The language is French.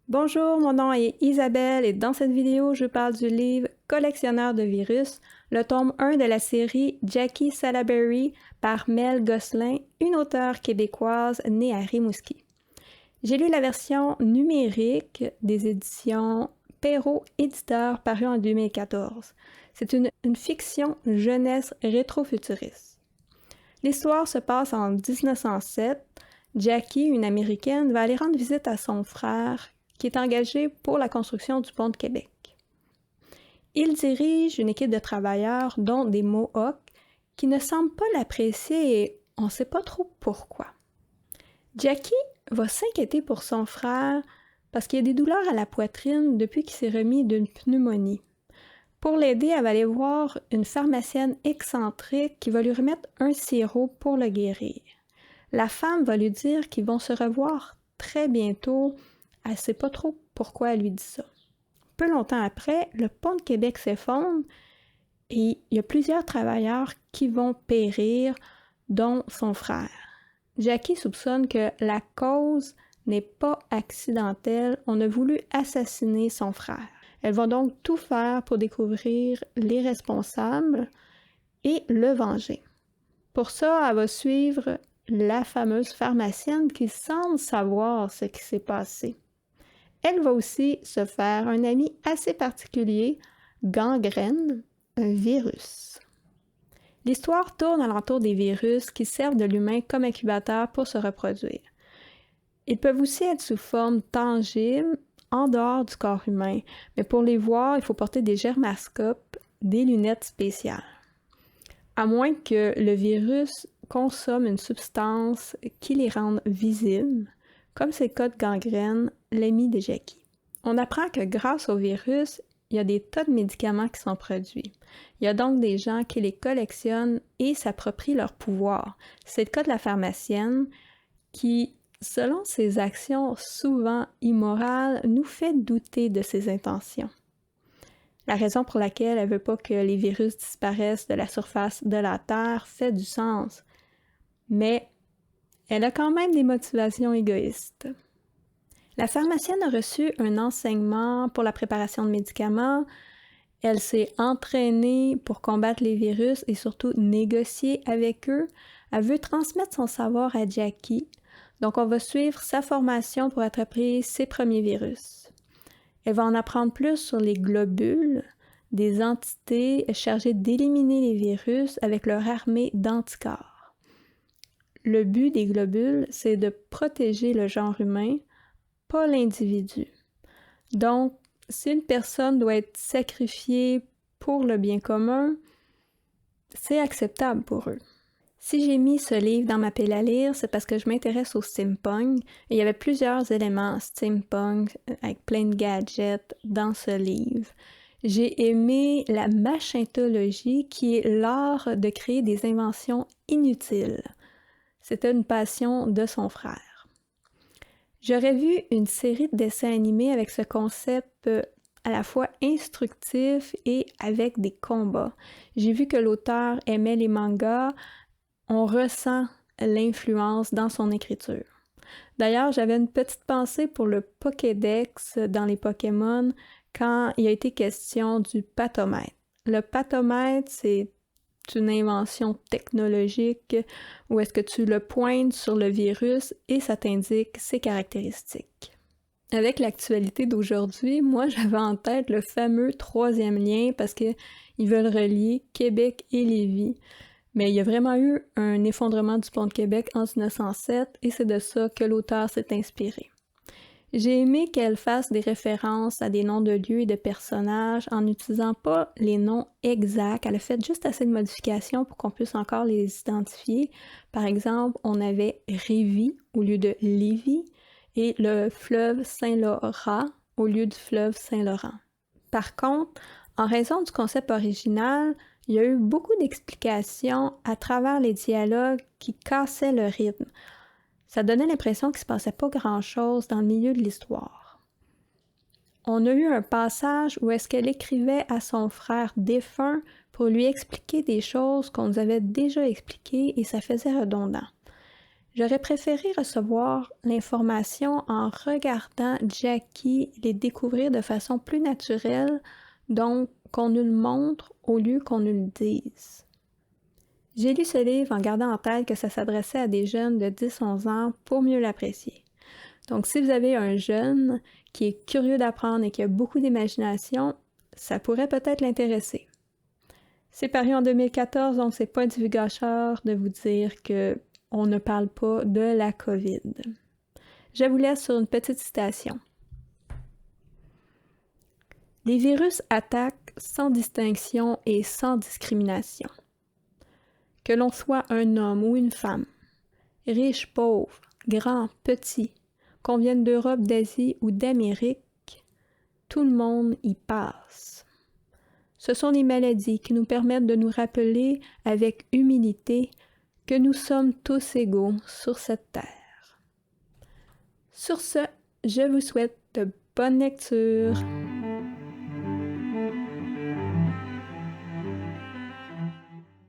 Bonjour, mon nom est Isabelle et dans cette vidéo, je parle du livre Collectionneur de virus, le tome 1 de la série Jackie Salaberry par Mel Gosselin, une auteure québécoise née à Rimouski. J'ai lu la version numérique des éditions Perrault Éditeur parue en 2014. C'est une fiction jeunesse rétro-futuriste. L'histoire se passe en 1907. Jackie, une Américaine, va aller rendre visite à son frère qui est engagé pour la construction du pont de Québec. Il dirige une équipe de travailleurs, dont des Mohawks, qui ne semblent pas l'apprécier et on ne sait pas trop pourquoi. Jackie va s'inquiéter pour son frère parce qu'il a des douleurs à la poitrine depuis qu'il s'est remis d'une pneumonie. Pour l'aider, elle va aller voir une pharmacienne excentrique qui va lui remettre un sirop pour le guérir. La femme va lui dire qu'ils vont se revoir très bientôt. Elle ne sait pas trop pourquoi elle lui dit ça. Peu longtemps après, le pont de Québec s'effondre et il y a plusieurs travailleurs qui vont périr, dont son frère. Jackie soupçonne que la cause n'est pas accidentelle. On a voulu assassiner son frère. Elle va donc tout faire pour découvrir les responsables et le venger. Pour ça, elle va suivre la fameuse pharmacienne qui semble savoir ce qui s'est passé. Elle va aussi se faire un ami assez particulier, Gangrène, un virus. L'histoire tourne alentour des virus qui servent de l'humain comme incubateur pour se reproduire. Ils peuvent aussi être sous forme tangible, en dehors du corps humain, mais pour les voir, il faut porter des germascopes, des lunettes spéciales. À moins que le virus consomme une substance qui les rende visibles, comme c'est le cas de Gangrène, l'ami de Jackie. On apprend que grâce au virus, il y a des tas de médicaments qui sont produits. Il y a donc des gens qui les collectionnent et s'approprient leur pouvoir. C'est le cas de la pharmacienne qui, selon ses actions souvent immorales, nous fait douter de ses intentions. La raison pour laquelle elle ne veut pas que les virus disparaissent de la surface de la Terre fait du sens. Mais elle a quand même des motivations égoïstes. La pharmacienne a reçu un enseignement pour la préparation de médicaments. Elle s'est entraînée pour combattre les virus et surtout négocier avec eux. Elle veut transmettre son savoir à Jackie. Donc, on va suivre sa formation pour attraper ses premiers virus. Elle va en apprendre plus sur les globules, des entités chargées d'éliminer les virus avec leur armée d'anticorps. Le but des globules, c'est de protéger le genre humain, pas l'individu. Donc, si une personne doit être sacrifiée pour le bien commun, c'est acceptable pour eux. Si j'ai mis ce livre dans ma pile à lire, c'est parce que je m'intéresse au steampunk. Il y avait plusieurs éléments steampunk avec plein de gadgets dans ce livre. J'ai aimé la machintologie qui est l'art de créer des inventions inutiles. C'était une passion de son frère. J'aurais vu une série de dessins animés avec ce concept à la fois instructif et avec des combats. J'ai vu que l'auteur aimait les mangas. On ressent l'influence dans son écriture. D'ailleurs, j'avais une petite pensée pour le Pokédex dans les Pokémon quand il a été question du patomètre. Le patomètre, c'est une invention technologique où est-ce que tu le pointes sur le virus et ça t'indique ses caractéristiques. Avec l'actualité d'aujourd'hui, moi j'avais en tête le fameux troisième lien parce qu'ils veulent relier Québec et Lévis. Mais il y a vraiment eu un effondrement du pont de Québec en 1907 et c'est de ça que l'auteur s'est inspiré. J'ai aimé qu'elle fasse des références à des noms de lieux et de personnages en n'utilisant pas les noms exacts. Elle a fait juste assez de modifications pour qu'on puisse encore les identifier. Par exemple, on avait Révis au lieu de Lévis et le fleuve Saint-Laurent au lieu du fleuve Saint-Laurent. Par contre, en raison du concept original, il y a eu beaucoup d'explications à travers les dialogues qui cassaient le rythme. Ça donnait l'impression qu'il ne se passait pas grand-chose dans le milieu de l'histoire. On a eu un passage où est-ce qu'elle écrivait à son frère défunt pour lui expliquer des choses qu'on nous avait déjà expliquées et ça faisait redondant. J'aurais préféré recevoir l'information en regardant Jackie les découvrir de façon plus naturelle, donc qu'on nous le montre au lieu qu'on nous le dise. J'ai lu ce livre en gardant en tête que ça s'adressait à des jeunes de 10-11 ans pour mieux l'apprécier. Donc si vous avez un jeune qui est curieux d'apprendre et qui a beaucoup d'imagination, ça pourrait peut-être l'intéresser. C'est paru en 2014, donc c'est pas divulgateur de vous dire que on ne parle pas de la COVID. Je vous laisse sur une petite citation. Les virus attaquent sans distinction et sans discrimination. Que l'on soit un homme ou une femme, riche, pauvre, grand, petit, qu'on vienne d'Europe, d'Asie ou d'Amérique, tout le monde y passe. Ce sont les maladies qui nous permettent de nous rappeler avec humilité que nous sommes tous égaux sur cette terre. Sur ce, je vous souhaite de bonnes lectures.